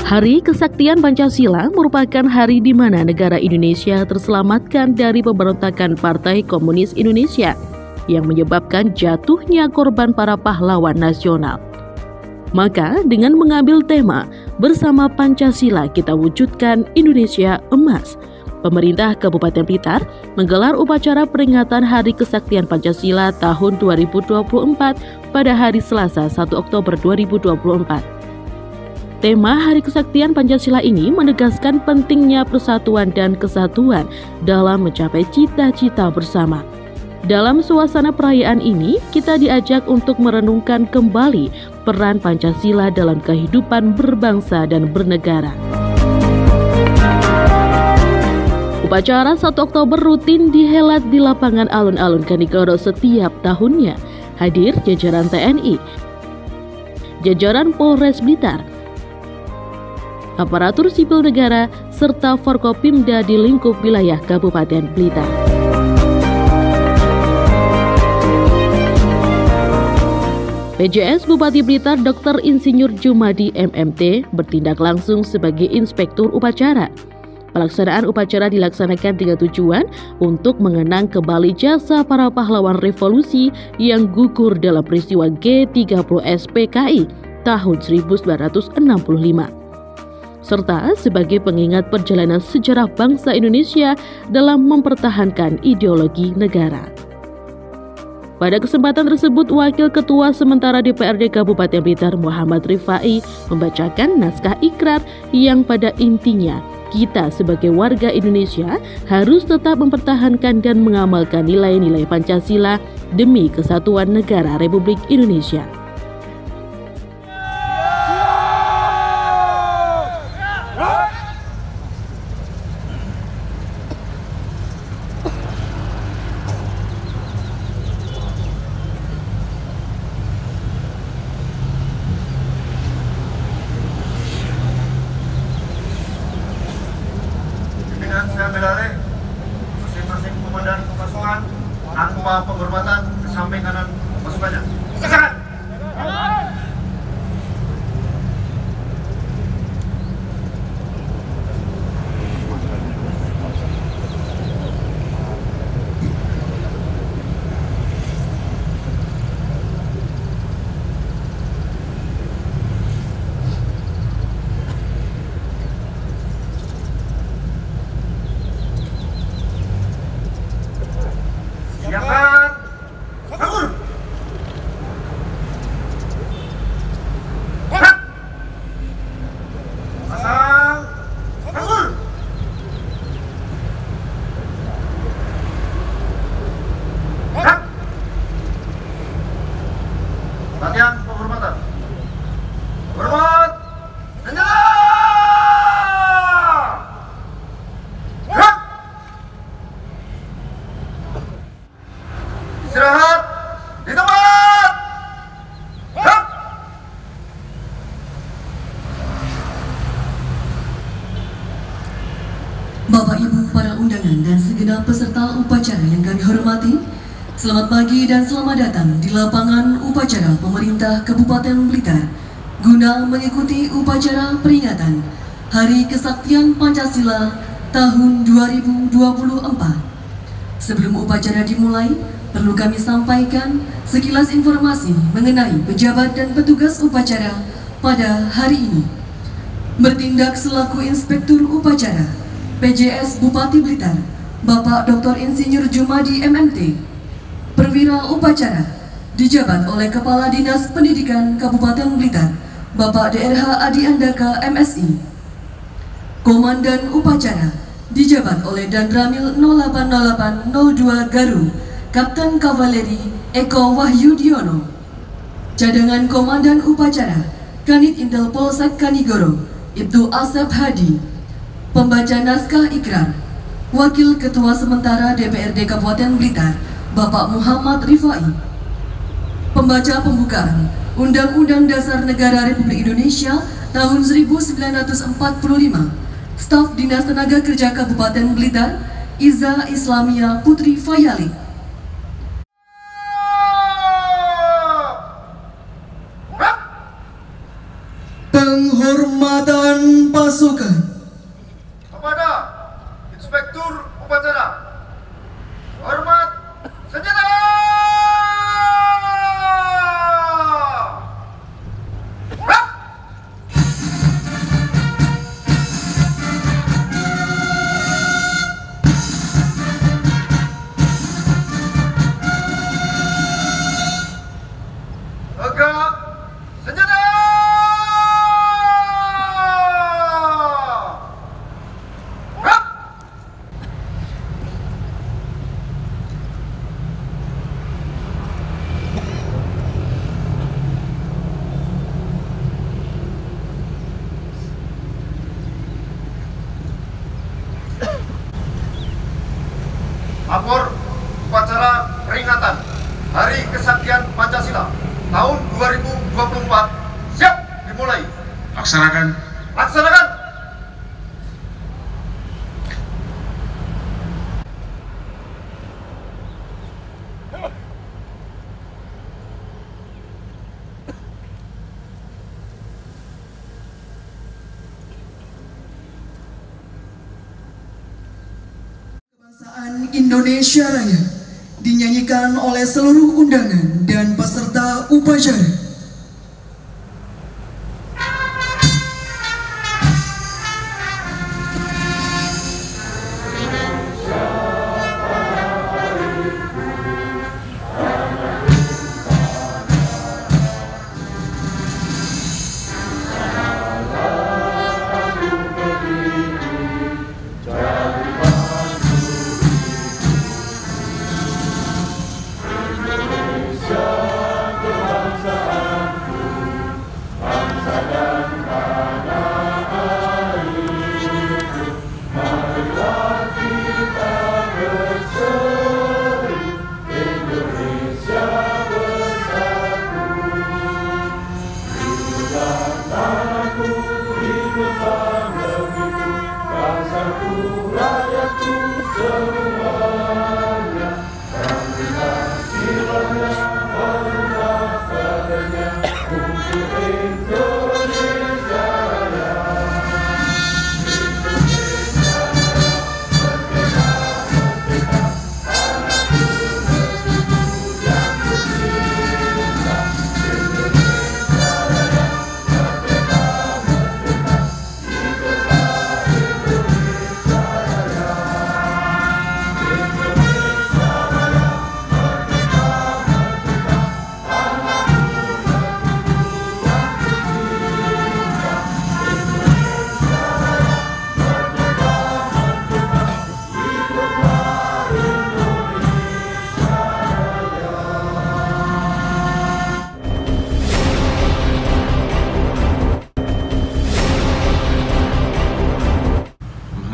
Hari Kesaktian Pancasila merupakan hari di mana negara Indonesia terselamatkan dari pemberontakan Partai Komunis Indonesia yang menyebabkan jatuhnya korban para pahlawan nasional. Maka dengan mengambil tema Bersama Pancasila Kita Wujudkan Indonesia Emas, pemerintah Kabupaten Blitar menggelar upacara peringatan Hari Kesaktian Pancasila tahun 2024 pada hari Selasa 1 Oktober 2024. Tema Hari Kesaktian Pancasila ini menegaskan pentingnya persatuan dan kesatuan dalam mencapai cita-cita bersama. Dalam suasana perayaan ini, kita diajak untuk merenungkan kembali peran Pancasila dalam kehidupan berbangsa dan bernegara. Upacara 1 Oktober rutin dihelat di lapangan alun-alun Kanigoro setiap tahunnya. Hadir jajaran TNI, jajaran Polres Blitar, aparatur sipil negara, serta Forkopimda di lingkup wilayah Kabupaten Blitar. PJS Bupati Blitar Dr. Insinyur Jumadi MMT bertindak langsung sebagai inspektur upacara. Pelaksanaan upacara dilaksanakan dengan tujuan untuk mengenang kembali jasa para pahlawan revolusi yang gugur dalam peristiwa G30S PKI tahun 1965. Serta sebagai pengingat perjalanan sejarah bangsa Indonesia dalam mempertahankan ideologi negara. Pada kesempatan tersebut, Wakil Ketua Sementara DPRD Kabupaten Blitar Muhammad Rifai membacakan naskah ikrar yang pada intinya kita sebagai warga Indonesia harus tetap mempertahankan dan mengamalkan nilai-nilai Pancasila demi kesatuan negara Republik Indonesia. Saya beralih masing-masing komandan pasukan tanpa penghormatan ke samping kanan pasukannya. Silakan. Siapkan. Bangun. Gerak. Pasang. Bangun. Gerak. Latihan penghormatan. Hormat. Dan nyala. Gerak. Istirahat di tempat. Gerak. Bapak Ibu para undangan dan segenap peserta upacara yang kami hormati, selamat pagi dan selamat datang di lapangan upacara pemerintah Kabupaten Blitar guna mengikuti upacara peringatan Hari Kesaktian Pancasila tahun 2024. Sebelum upacara dimulai, perlu kami sampaikan sekilas informasi mengenai pejabat dan petugas upacara pada hari ini. Bertindak selaku inspektur upacara, PJS Bupati Blitar, Bapak Dr. Insinyur Jumadi MMT. Perwira upacara dijabat oleh Kepala Dinas Pendidikan Kabupaten Blitar, Bapak DRH Adi Andaka MSI. Komandan upacara dijabat oleh Danramil 080802 Garu, Kapten Kavaleri Eko Wahyudiono. Cadangan Komandan Upacara Kanit Intel Polsek Kanigoro Ibtu Asep Hadi. Pembaca naskah ikrar Wakil Ketua Sementara DPRD Kabupaten Blitar Bapak Muhammad Rifai. Pembaca pembukaan Undang-Undang Dasar Negara Republik Indonesia tahun 1945. Staf Dinas Tenaga Kerja Kabupaten Blitar Iza Islamia Putri Fayali. Peng Penghormatan pasukan. Kepada Inspektur Upacara, hormat senjata! Rap! Tegak senjata! Rap! Lapor upacara peringatan Hari Kesaktian Pancasila tahun 2024 siap dimulai. Laksanakan. Laksanakan. Kebangsaan Indonesia Raya dinyanyikan oleh seluruh undangan dan peserta upacara.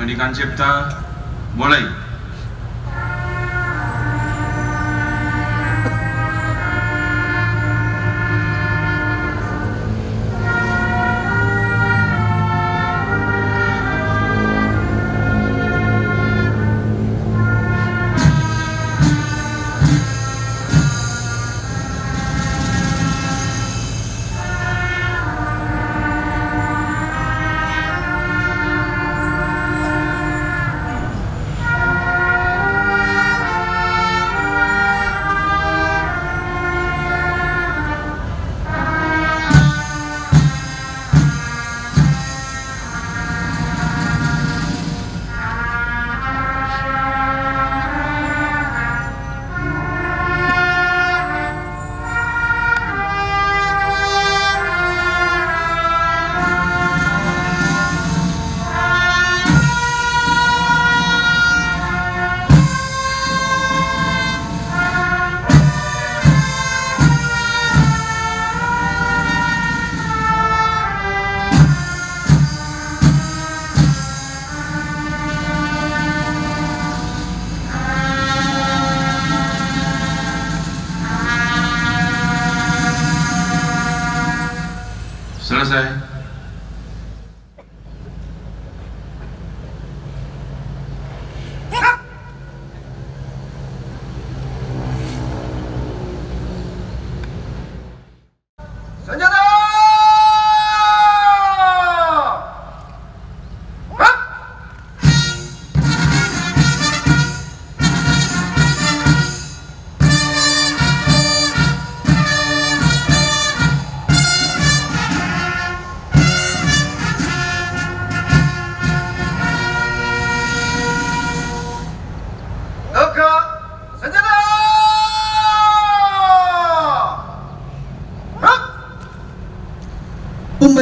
Pendidikan Cipta mulai.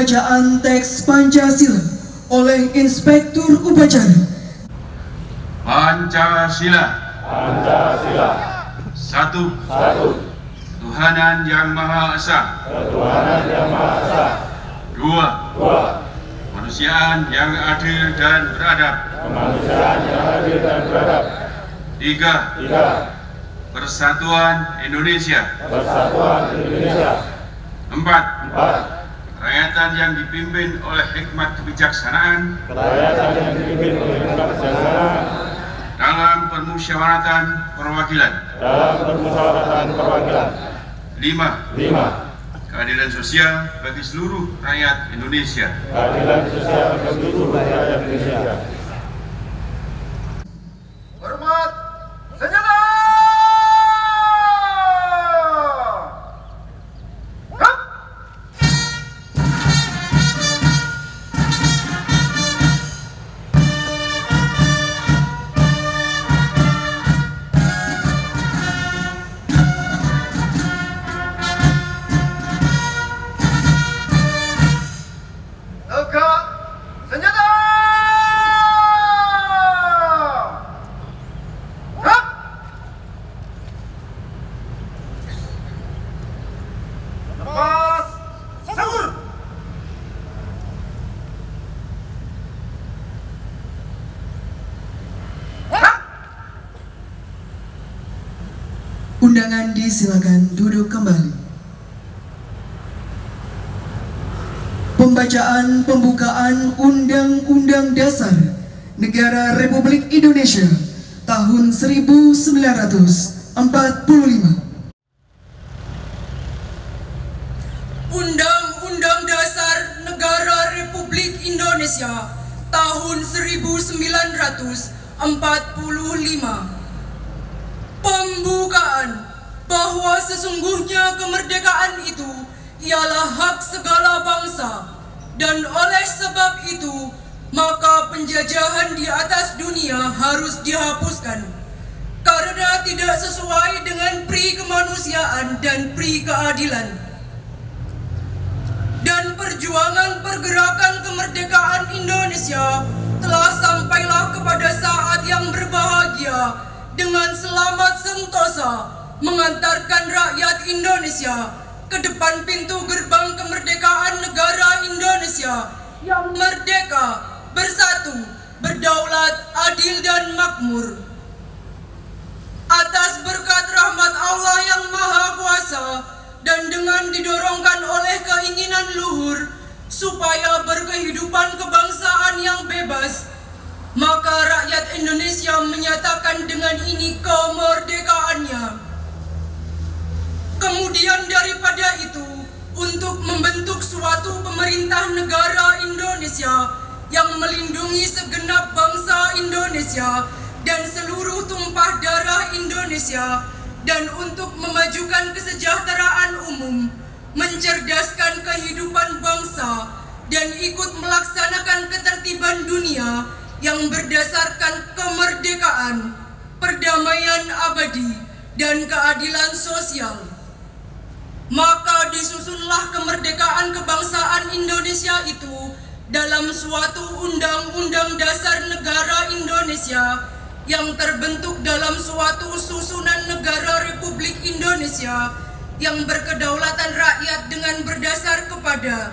Pembacaan teks Pancasila oleh Inspektur Upacara. Pancasila. Satu. Tuhanan Yang Maha Esa. Dua. Kemanusiaan yang adil dan beradab. Tiga. Persatuan Indonesia. Empat. Kerakyatan yang dipimpin oleh hikmat kebijaksanaan. Dalam permusyawaratan perwakilan. Lima. Keadilan sosial bagi seluruh rakyat Indonesia. Hormat senjata. Tegak senjata. Lepas sahur. Undangan disilakan duduk kembali. Pembacaan pembukaan Undang-Undang Dasar Negara Republik Indonesia tahun 1945. Undang-Undang Dasar Negara Republik Indonesia tahun 1945. Pembukaan bahwa sesungguhnya kemerdekaan itu ialah hak segala bangsa, dan oleh sebab itu maka penjajahan di atas dunia harus dihapuskan karena tidak sesuai dengan pri kemanusiaan dan pri keadilan. Dan perjuangan pergerakan kemerdekaan Indonesia telah sampailah kepada saat yang berbahagia dengan selamat sentosa mengantarkan rakyat Indonesia ke depan pintu gerbang kemerdekaan negara Indonesia yang merdeka, bersatu, berdaulat, adil dan makmur. Atas berkat rahmat Allah yang Maha Kuasa dan dengan didorongkan oleh keinginan luhur supaya berkehidupan kebangsaan yang bebas, maka rakyat Indonesia menyatakan dengan ini kemerdekaannya. Kemudian daripada itu, untuk membentuk suatu pemerintah negara Indonesia yang melindungi segenap bangsa Indonesia dan seluruh tumpah darah Indonesia, dan untuk memajukan kesejahteraan umum, mencerdaskan kehidupan bangsa, dan ikut melaksanakan ketertiban dunia yang berdasarkan kemerdekaan, perdamaian abadi, dan keadilan sosial. Maka disusunlah kemerdekaan kebangsaan Indonesia itu dalam suatu Undang-Undang Dasar Negara Indonesia yang terbentuk dalam suatu susunan negara Republik Indonesia yang berkedaulatan rakyat dengan berdasar kepada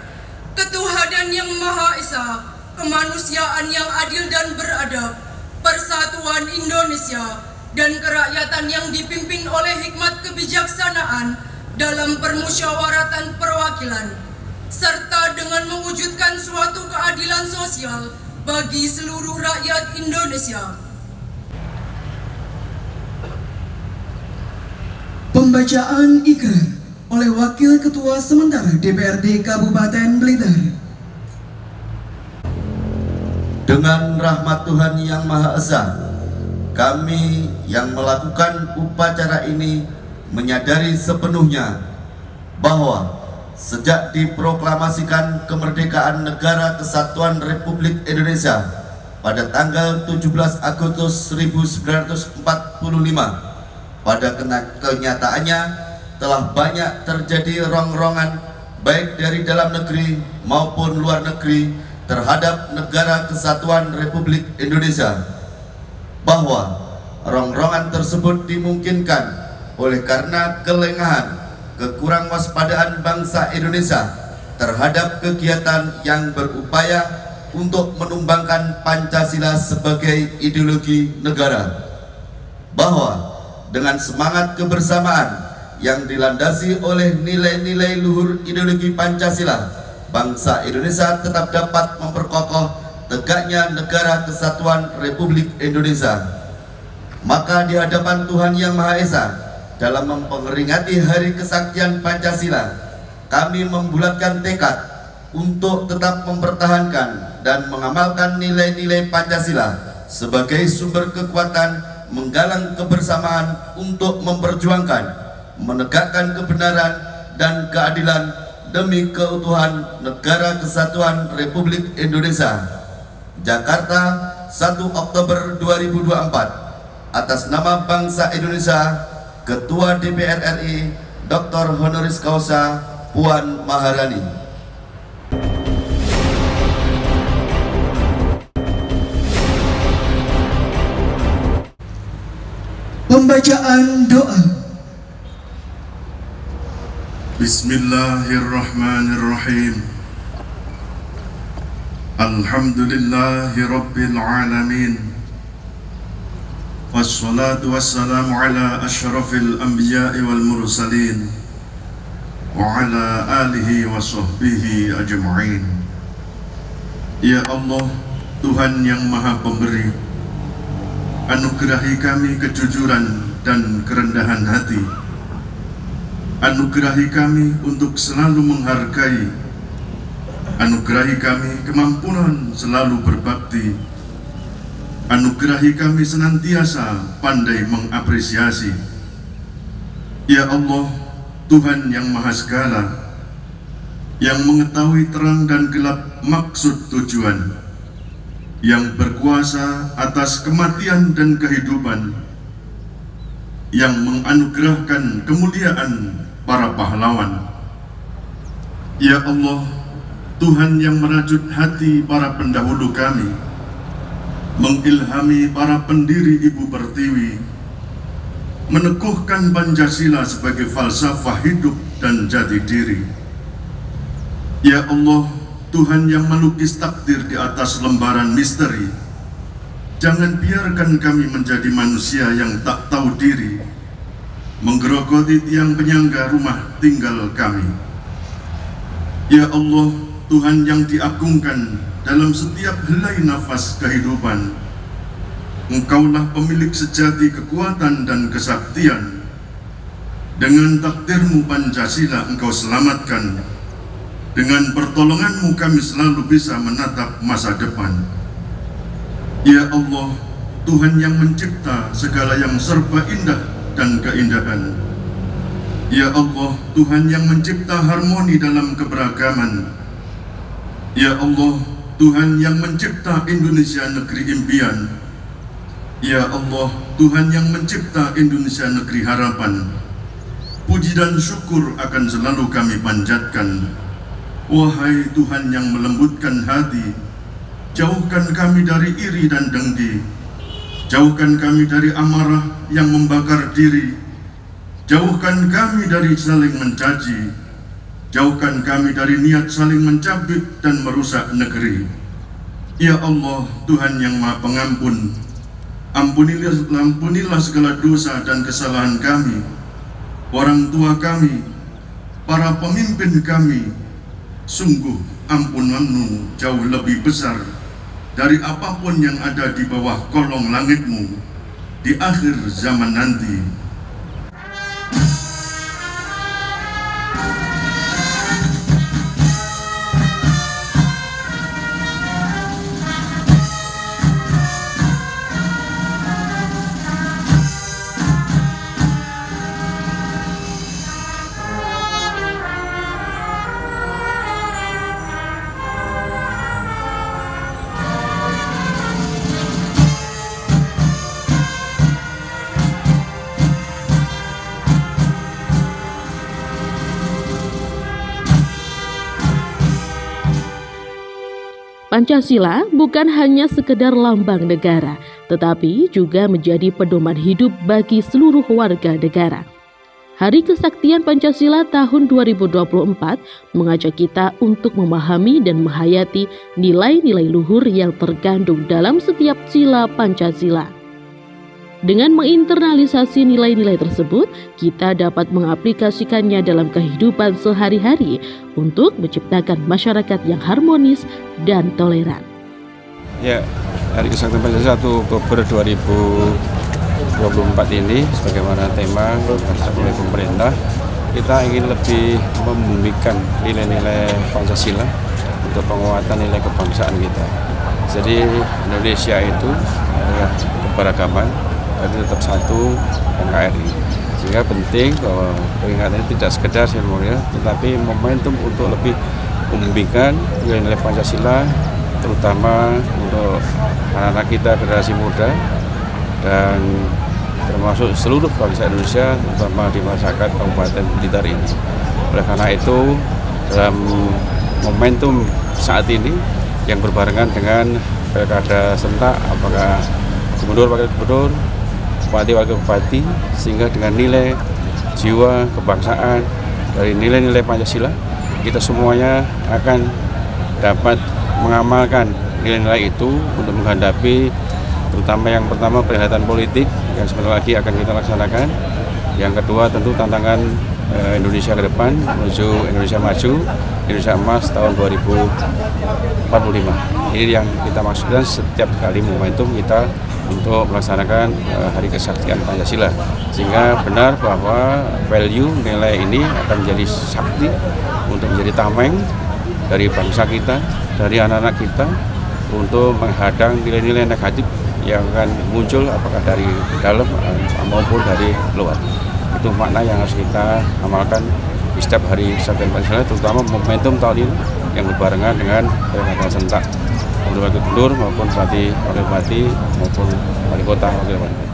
ketuhanan yang Maha Esa, kemanusiaan yang adil dan beradab, persatuan Indonesia, dan kerakyatan yang dipimpin oleh hikmat kebijaksanaan dalam permusyawaratan perwakilan, serta dengan mewujudkan suatu keadilan sosial bagi seluruh rakyat Indonesia. Pembacaan ikrar oleh Wakil Ketua Sementara DPRD Kabupaten Blitar. Dengan rahmat Tuhan Yang Maha Esa, kami yang melakukan upacara ini menyadari sepenuhnya bahwa sejak diproklamasikan kemerdekaan Negara Kesatuan Republik Indonesia pada tanggal 17 Agustus 1945, pada kenyataannya telah banyak terjadi rongrongan baik dari dalam negeri maupun luar negeri terhadap Negara Kesatuan Republik Indonesia, bahwa rongrongan tersebut dimungkinkan oleh karena kelengahan, kekurangwaspadaan bangsa Indonesia terhadap kegiatan yang berupaya untuk menumbangkan Pancasila sebagai ideologi negara, bahwa dengan semangat kebersamaan yang dilandasi oleh nilai-nilai luhur ideologi Pancasila, bangsa Indonesia tetap dapat memperkokoh tegaknya Negara Kesatuan Republik Indonesia. Maka di hadapan Tuhan Yang Maha Esa, dalam memperingati Hari Kesaktian Pancasila, kami membulatkan tekad untuk tetap mempertahankan dan mengamalkan nilai-nilai Pancasila sebagai sumber kekuatan menggalang kebersamaan untuk memperjuangkan, menegakkan kebenaran dan keadilan demi keutuhan Negara Kesatuan Republik Indonesia. Jakarta, 1 Oktober 2024. Atas nama bangsa Indonesia, Ketua DPR RI Dr. Honoris Causa Puan Maharani. Pembacaan doa. Bismillahirrahmanirrahim. Alhamdulillahi Rabbil Alamin. Wassalatu wassalamu ala ashrafil anbiya'i wal mursalin wa ala alihi wa sahbihi ajma'in. Ya Allah, Tuhan yang Maha Pemberi, anugerahi kami kejujuran dan kerendahan hati. Anugerahi kami untuk selalu menghargai. Anugerahi kami kemampuan selalu berbakti. Anugerahi kami senantiasa pandai mengapresiasi. Ya Allah, Tuhan yang Maha Segala, yang mengetahui terang dan gelap maksud tujuan, yang berkuasa atas kematian dan kehidupan, yang menganugerahkan kemuliaan para pahlawan. Ya Allah, Tuhan yang merajut hati para pendahulu kami, mengilhami para pendiri Ibu Pertiwi, meneguhkan Pancasila sebagai falsafah hidup dan jati diri. Ya Allah, Tuhan yang melukis takdir di atas lembaran misteri, jangan biarkan kami menjadi manusia yang tak tahu diri, menggerogoti tiang penyangga rumah tinggal kami. Ya Allah, Tuhan yang diagungkan dalam setiap helai nafas kehidupan, Engkaulah pemilik sejati kekuatan dan kesaktian. Dengan takdirmu Pancasila Engkau selamatkan. Dengan pertolonganmu kami selalu bisa menatap masa depan. Ya Allah, Tuhan yang mencipta segala yang serba indah dan keindahan. Ya Allah, Tuhan yang mencipta harmoni dalam keberagaman. Ya Allah, Tuhan yang mencipta Indonesia negeri impian. Ya Allah, Tuhan yang mencipta Indonesia negeri harapan. Puji dan syukur akan selalu kami panjatkan. Wahai Tuhan yang melembutkan hati, jauhkan kami dari iri dan dengki. Jauhkan kami dari amarah yang membakar diri. Jauhkan kami dari saling mencaci. Jauhkan kami dari niat saling mencabik dan merusak negeri. Ya Allah, Tuhan yang Maha Pengampun, ampunilah segala dosa dan kesalahan kami, orang tua kami, para pemimpin kami. Sungguh ampunan-Mu jauh lebih besar dari apapun yang ada di bawah kolong langit-Mu di akhir zaman nanti. Pancasila bukan hanya sekedar lambang negara, tetapi juga menjadi pedoman hidup bagi seluruh warga negara. Hari Kesaktian Pancasila tahun 2024 mengajak kita untuk memahami dan menghayati nilai-nilai luhur yang terkandung dalam setiap sila Pancasila. Dengan menginternalisasi nilai-nilai tersebut, kita dapat mengaplikasikannya dalam kehidupan sehari-hari untuk menciptakan masyarakat yang harmonis dan toleran. Ya, Hari Kesaktian Pancasila 1 Oktober 2024 ini, sebagaimana tema oleh pemerintah, kita ingin lebih membumikan nilai-nilai Pancasila untuk penguatan nilai kebangsaan kita. Jadi Indonesia itu adalah keberagaman, tapi tetap satu NKRI. Sehingga penting bahwa peringatan ini tidak sekedar seremonial, tetapi momentum untuk lebih membumikan nilai-nilai Pancasila, terutama untuk anak-anak kita generasi muda dan termasuk seluruh bangsa Indonesia, terutama di masyarakat Kabupaten Blitar ini. Oleh karena itu, dalam momentum saat ini yang berbarengan dengan pilkada serentak, apakah gubernur, wakil gubernur, bupati, wakil bupati, sehingga dengan nilai jiwa kebangsaan dari nilai-nilai Pancasila, kita semuanya akan dapat mengamalkan nilai-nilai itu untuk menghadapi, terutama yang pertama perhelatan politik yang sebentar lagi akan kita laksanakan. Yang kedua tentu tantangan Indonesia ke depan menuju Indonesia maju, Indonesia emas tahun 2045. Ini yang kita maksudkan setiap kali momentum kita untuk melaksanakan Hari Kesaktian Pancasila, sehingga benar bahwa value nilai ini akan menjadi sakti untuk menjadi tameng dari bangsa kita, dari anak-anak kita, untuk menghadang nilai-nilai negatif yang akan muncul apakah dari dalam maupun dari luar. Itu makna yang harus kita amalkan di setiap Hari Kesaktian Pancasila, terutama momentum tahun ini yang berbarengan dengan pilkada serentak untuk wakil gubernur maupun bupati, wakil bupati maupun wali kota, wakil wali kota.